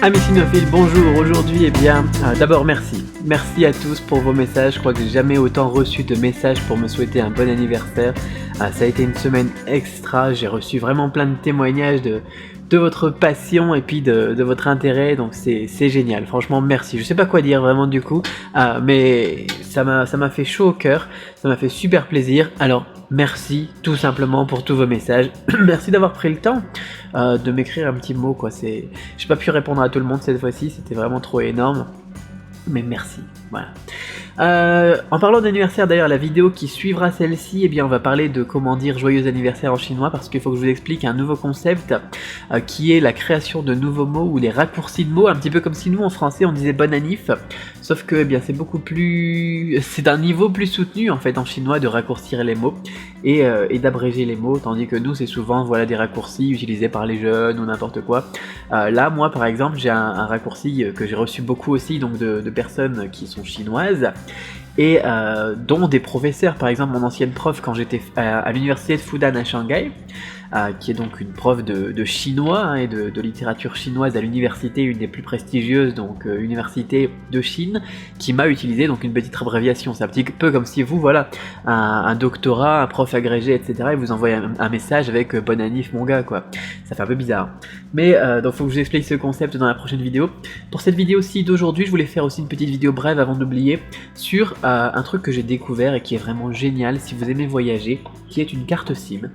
Amis cinéphiles, bonjour. Aujourd'hui, d'abord merci. Merci à tous pour vos messages. Je crois que j'ai jamais autant reçu de messages pour me souhaiter un bon anniversaire. Ça a été une semaine extra. J'ai reçu vraiment plein de témoignages de votre passion et puis de votre intérêt. Donc c'est génial. Franchement, merci. Je sais pas quoi dire vraiment du coup, mais ça m'a fait chaud au cœur. Ça m'a fait super plaisir. Alors merci tout simplement pour tous vos messages. Merci d'avoir pris le temps de m'écrire un petit mot quoi. J'ai pas pu répondre à tout le monde cette fois-ci. C'était vraiment trop énorme. Mais merci. Voilà. En parlant d'anniversaire d'ailleurs, la vidéo qui suivra celle-ci, on va parler de comment dire joyeux anniversaire en chinois parce qu'il faut que je vous explique un nouveau concept qui est la création de nouveaux mots ou des raccourcis de mots, un petit peu comme si nous en français on disait bon anniv, sauf que c'est beaucoup plus, c'est d'un niveau plus soutenu en fait en chinois de raccourcir les mots et d'abréger les mots, tandis que nous c'est souvent des raccourcis utilisés par les jeunes ou n'importe quoi. Là moi par exemple j'ai un raccourci que j'ai reçu beaucoup aussi donc de personnes qui sont chinoises et dont des professeurs, par exemple mon ancienne prof quand j'étais à l'université de Fudan à Shanghai, qui est donc une prof de chinois et de littérature chinoise à l'université, une des plus prestigieuses, donc université de Chine, qui m'a utilisé donc une petite abréviation. C'est un petit peu comme si vous, un doctorat, un prof agrégé, etc. et vous envoyez un message avec bon anniv mon gars quoi. Ça fait un peu bizarre. Mais donc faut que je vous explique ce concept dans la prochaine vidéo. Pour cette vidéo-ci d'aujourd'hui, je voulais faire aussi une petite vidéo brève avant d'oublier sur un truc que j'ai découvert et qui est vraiment génial si vous aimez voyager, qui est une carte SIM.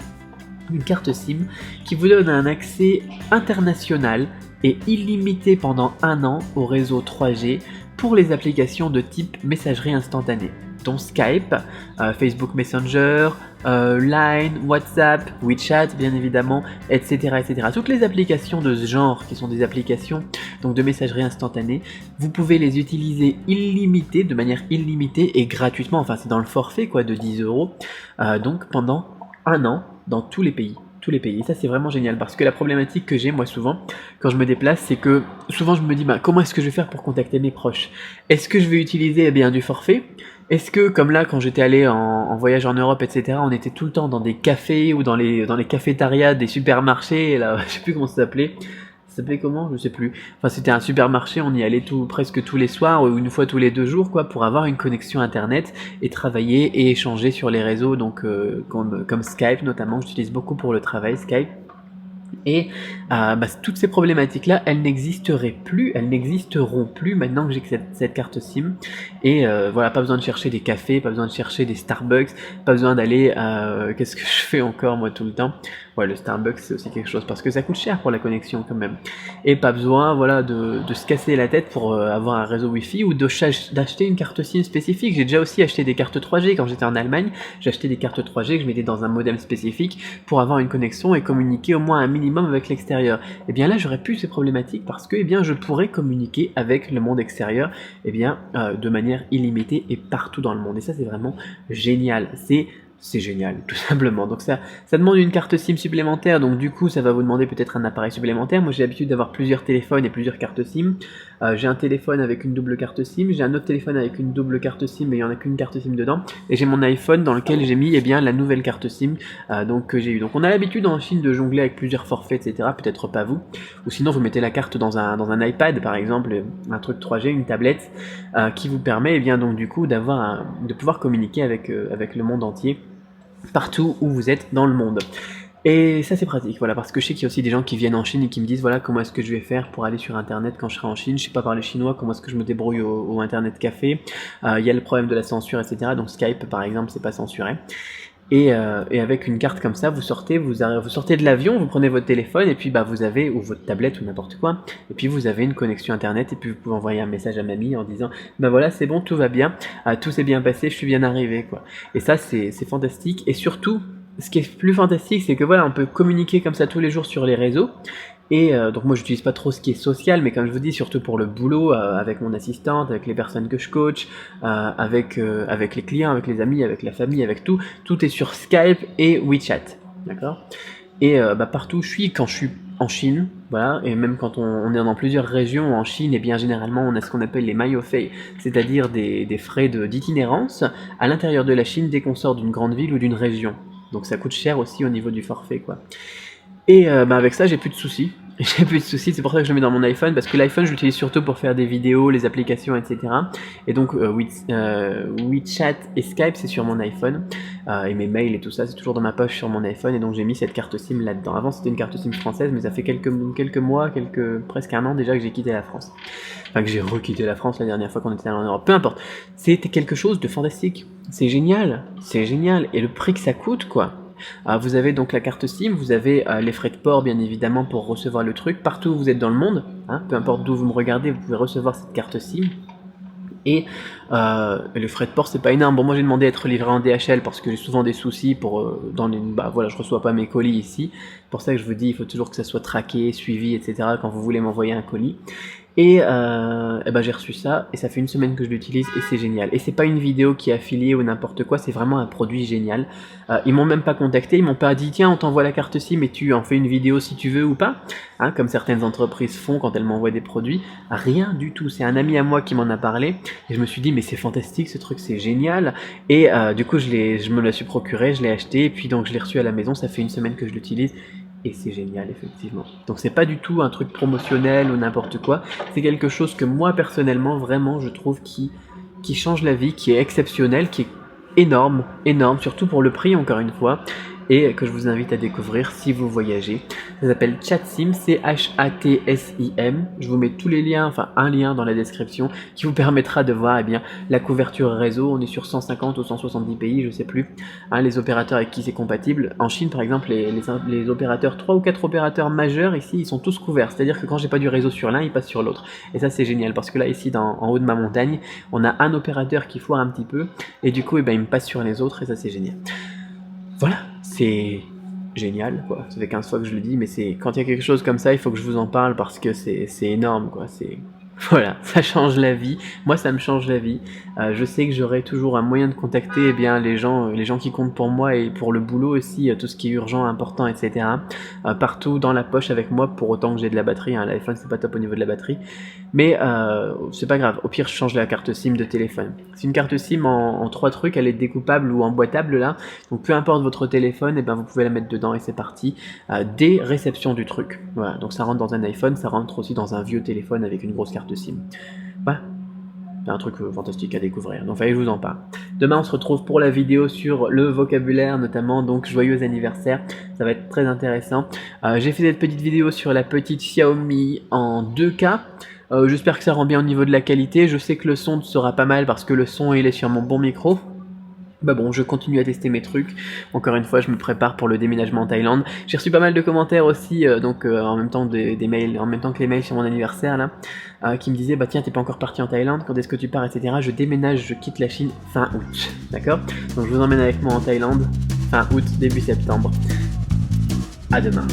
Une carte SIM qui vous donne un accès international et illimité pendant 1 an au réseau 3G pour les applications de type messagerie instantanée, dont Skype, Facebook Messenger, Line, WhatsApp, WeChat bien évidemment, etc., etc. Toutes les applications de ce genre qui sont des applications donc de messagerie instantanée, vous pouvez les utiliser illimitées, de manière illimitée et gratuitement, enfin c'est dans le forfait quoi de 10 €, donc pendant 1 an dans tous les pays. Et ça c'est vraiment génial parce que la problématique que j'ai moi souvent quand je me déplace, c'est que souvent je me dis comment est-ce que je vais faire pour contacter mes proches? Est-ce que je vais utiliser du forfait? Est-ce que comme là quand j'étais allé en voyage en Europe etc, on était tout le temps dans des cafés ou dans les cafétérias des supermarchés, là je sais plus comment ça s'appelait. Ça s'appelait comment? Je sais plus. Enfin c'était un supermarché, on y allait presque tous les soirs ou une fois tous les 2 jours quoi pour avoir une connexion internet et travailler et échanger sur les réseaux donc comme Skype notamment, j'utilise beaucoup pour le travail Skype. Et toutes ces problématiques-là, elles n'existeraient plus, elles n'existeront plus maintenant que j'ai cette carte SIM. Et pas besoin de chercher des cafés, pas besoin de chercher des Starbucks, pas besoin d'aller... qu'est-ce que je fais encore moi tout le temps? Ouais, le Starbucks c'est aussi quelque chose parce que ça coûte cher pour la connexion quand même. Et pas besoin de se casser la tête pour avoir un réseau Wi-Fi ou d'acheter une carte SIM spécifique. J'ai déjà aussi acheté des cartes 3G quand j'étais en Allemagne. J'ai acheté des cartes 3G que je mettais dans un modem spécifique pour avoir une connexion et communiquer au moins un minimum avec l'extérieur. Et bien là j'aurais plus ces problématiques parce que je pourrais communiquer avec le monde extérieur de manière illimitée et partout dans le monde. Et ça c'est vraiment génial. C'est génial, tout simplement. Donc ça demande une carte SIM supplémentaire, donc du coup ça va vous demander peut-être un appareil supplémentaire. Moi j'ai l'habitude d'avoir plusieurs téléphones et plusieurs cartes SIM. J'ai un téléphone avec une double carte SIM, j'ai un autre téléphone avec une double carte SIM mais il n'y en a qu'une carte SIM dedans. Et j'ai mon iPhone dans lequel j'ai mis la nouvelle carte SIM que j'ai eu. Donc on a l'habitude en Chine de jongler avec plusieurs forfaits, etc. Peut-être pas vous. Ou sinon vous mettez la carte dans un iPad par exemple, un truc 3G, une tablette qui vous permet donc du coup de pouvoir communiquer avec le monde entier, partout où vous êtes dans le monde. Et ça c'est pratique, parce que je sais qu'il y a aussi des gens qui viennent en Chine et qui me disent comment est-ce que je vais faire pour aller sur internet quand je serai en Chine, je sais pas parler chinois, comment est-ce que je me débrouille au internet café, il y a le problème de la censure etc, donc Skype par exemple c'est pas censuré. Et avec une carte comme ça, vous sortez de l'avion, vous prenez votre téléphone et puis vous avez, ou votre tablette ou n'importe quoi, et puis vous avez une connexion internet et puis vous pouvez envoyer un message à mamie en disant voilà c'est bon, tout va bien, tout s'est bien passé, je suis bien arrivé quoi. Et ça c'est fantastique. Et surtout ce qui est plus fantastique c'est que on peut communiquer comme ça tous les jours sur les réseaux. Et donc moi j'utilise pas trop ce qui est social, mais comme je vous dis, surtout pour le boulot, avec mon assistante, avec les personnes que je coach, avec les clients, avec les amis, avec la famille, avec tout est sur Skype et WeChat, d'accord. Et partout où je suis, quand je suis en Chine, et même quand on est dans plusieurs régions en Chine, généralement on a ce qu'on appelle les maillofei, c'est-à-dire des frais d'itinérance à l'intérieur de la Chine dès qu'on sort d'une grande ville ou d'une région. Donc ça coûte cher aussi au niveau du forfait quoi. Et avec ça j'ai plus de soucis. j'ai plus de soucis, c'est pour ça que je le mets dans mon iPhone, parce que l'iPhone je l'utilise surtout pour faire des vidéos, les applications, etc. Et donc WeChat et Skype c'est sur mon iPhone, et mes mails et tout ça c'est toujours dans ma poche sur mon iPhone, et donc j'ai mis cette carte SIM là-dedans. Avant c'était une carte SIM française, mais ça fait quelques mois, presque un an déjà que j'ai quitté la France. Enfin que j'ai requitté la France la dernière fois qu'on était allé en Europe, peu importe. C'était quelque chose de fantastique, c'est génial, et le prix que ça coûte quoi. Vous avez donc la carte SIM, vous avez les frais de port bien évidemment pour recevoir le truc, partout où vous êtes dans le monde, hein, peu importe d'où vous me regardez, vous pouvez recevoir cette carte SIM. Et le frais de port c'est pas énorme. Bon moi j'ai demandé à être livré en DHL parce que j'ai souvent des soucis pour voilà, je reçois pas mes colis ici. Pour ça que je vous dis il faut toujours que ça soit traqué, suivi, etc. quand vous voulez m'envoyer un colis. Et j'ai reçu ça et ça fait une semaine que je l'utilise et c'est génial. Et c'est pas une vidéo qui est affiliée ou n'importe quoi, c'est vraiment un produit génial. Ils m'ont même pas contacté, ils m'ont pas dit tiens on t'envoie la carte SIM et tu en fais une vidéo si tu veux ou pas, hein, comme certaines entreprises font quand elles m'envoient des produits. Rien du tout, c'est un ami à moi qui m'en a parlé et je me suis dit mais c'est fantastique ce truc, c'est génial. Et du coup je me la suis procuré, je l'ai acheté et puis donc je l'ai reçu à la maison, ça fait une semaine que je l'utilise. Et c'est génial effectivement. Donc c'est pas du tout un truc promotionnel ou n'importe quoi, c'est quelque chose que moi personnellement vraiment je trouve qui change la vie, qui est exceptionnel, qui est énorme, surtout pour le prix encore une fois, et que je vous invite à découvrir si vous voyagez. Ça s'appelle ChatSIM, ChatSIM. Je vous mets tous les liens, enfin un lien dans la description qui vous permettra de voir la couverture réseau. On est sur 150 ou 170 pays, je sais plus, hein, les opérateurs avec qui c'est compatible. En Chine par exemple, les opérateurs, 3 ou 4 opérateurs majeurs ici, ils sont tous couverts. C'est-à-dire que quand j'ai pas du réseau sur l'un, ils passent sur l'autre. Et ça c'est génial parce que là ici en haut de ma montagne, on a un opérateur qui foire un petit peu et du coup il me passe sur les autres et ça c'est génial. Voilà, c'est génial quoi, ça fait 15 fois que je le dis, mais quand il y a quelque chose comme ça, il faut que je vous en parle parce que c'est énorme quoi, voilà, ça change la vie, moi ça me change la vie. Je sais que j'aurai toujours un moyen de contacter les gens qui comptent pour moi et pour le boulot aussi, tout ce qui est urgent, important, etc. Partout dans la poche avec moi, pour autant que j'ai de la batterie, hein. L'iPhone c'est pas top au niveau de la batterie, mais c'est pas grave, au pire je change la carte SIM de téléphone. C'est une carte SIM en 3 trucs, elle est découpable ou emboîtable là, donc peu importe votre téléphone, vous pouvez la mettre dedans et c'est parti, dès réception du truc. Voilà, donc ça rentre dans un iPhone, ça rentre aussi dans un vieux téléphone avec une grosse carte SIM. Voilà, c'est un truc fantastique à découvrir, donc fallait que je vous en parle. Demain on se retrouve pour la vidéo sur le vocabulaire notamment, donc joyeux anniversaire, ça va être très intéressant. J'ai fait cette petite vidéo sur la petite Xiaomi en 2K. J'espère que ça rend bien au niveau de la qualité, je sais que le son sera pas mal parce que le son il est sur mon bon micro. Bon, je continue à tester mes trucs. Encore une fois, je me prépare pour le déménagement en Thaïlande. J'ai reçu pas mal de commentaires aussi, en même temps des mails, en même temps que les mails sur mon anniversaire là, qui me disaient tiens t'es pas encore parti en Thaïlande, quand est-ce que tu pars, etc. Je déménage, je quitte la Chine fin août, d'accord? Donc je vous emmène avec moi en Thaïlande fin août, début septembre. À demain.